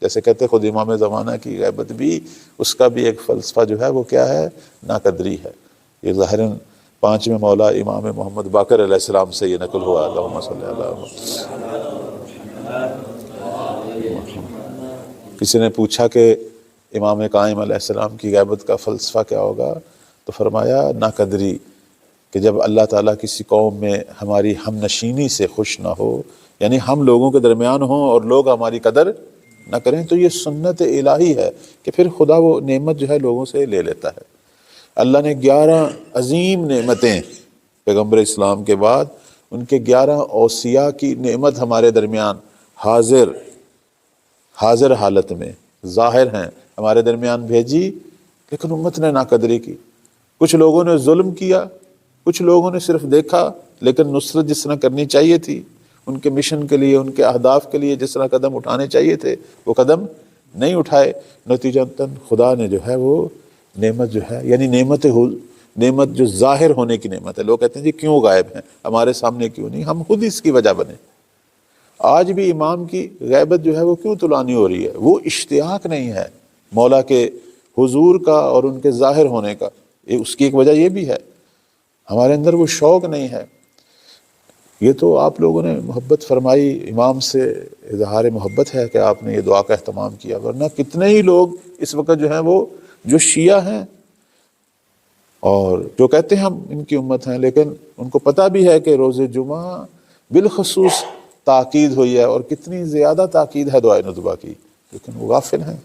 جیسے کہتے خود امام زمانہ کی غیبت بھی، اس کا بھی ایک فلسفہ جو ہے وہ کیا ہے؟ ناقدری ہے۔ یہ ظاہراً 5ویں مولا امام محمد باقر علیہ السلام سے یہ نقل ہوا۔ اللہم صلی اللہ علیہ وسلم۔ کسی نے پوچھا کہ امام قائم علیہ السلام کی غیبت کا فلسفہ کیا ہوگا، تو فرمایا ناقدری، کہ جب اللہ تعالیٰ کسی قوم میں ہماری ہم نشینی سے خوش نہ ہو، یعنی ہم لوگوں کے درمیان ہوں اور لوگ ہماری قدر نہ کریں، تو یہ سنت الہی ہے کہ پھر خدا وہ نعمت جو ہے لوگوں سے لے لیتا ہے۔ اللہ نے 11 عظیم نعمتیں پیغمبر اسلام کے بعد، ان کے 11 اوصیاء کی نعمت ہمارے درمیان حاضر حالت میں ظاہر ہیں، ہمارے درمیان بھیجی، لیکن امت نے ناقدری کی۔ کچھ لوگوں نے ظلم کیا، کچھ لوگوں نے صرف دیکھا، لیکن نصرت جس طرح کرنی چاہیے تھی، ان کے مشن کے لیے، ان کے اہداف کے لیے جس طرح قدم اٹھانے چاہیے تھے، وہ قدم نہیں اٹھائے۔ نتیجتاً خدا نے جو ہے وہ نعمت جو ہے، یعنی نعمت جو ظاہر ہونے کی نعمت ہے، لوگ کہتے ہیں جی کیوں غائب ہیں، ہمارے سامنے کیوں نہیں؟ ہم خود اس کی وجہ بنے۔ آج بھی امام کی غیبت جو ہے وہ کیوں طلوانی ہو رہی ہے؟ وہ اشتیاق نہیں ہے مولا کے حضور کا اور ان کے ظاہر ہونے کا، اس کی ایک وجہ یہ بھی ہے، ہمارے اندر وہ شوق نہیں ہے۔ یہ تو آپ لوگوں نے محبت فرمائی، امام سے اظہار محبت ہے کہ آپ نے یہ دعا کا اہتمام کیا، ورنہ کتنے ہی لوگ اس وقت جو ہیں وہ جو شیعہ ہیں اور جو کہتے ہیں ہم ان کی امت ہیں، لیکن ان کو پتہ بھی ہے کہ روز جمعہ بالخصوص تاکید ہوئی ہے، اور کتنی زیادہ تاکید ہے دعائے ندبہ کی، لیکن وہ غافل ہیں۔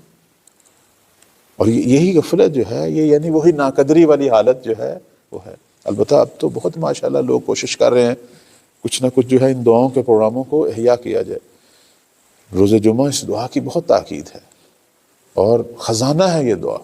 اور یہی غفلت جو ہے، یہ یعنی وہی ناقدری والی حالت جو ہے وہ ہے۔ البتہ اب تو بہت ماشاءاللہ لوگ کوشش کر رہے ہیں کچھ نہ کچھ جو ہے ان دعاؤں کے پروگراموں کو احیاء کیا جائے۔ روز جمعہ اس دعا کی بہت تاکید ہے، اور خزانہ ہے یہ دعا۔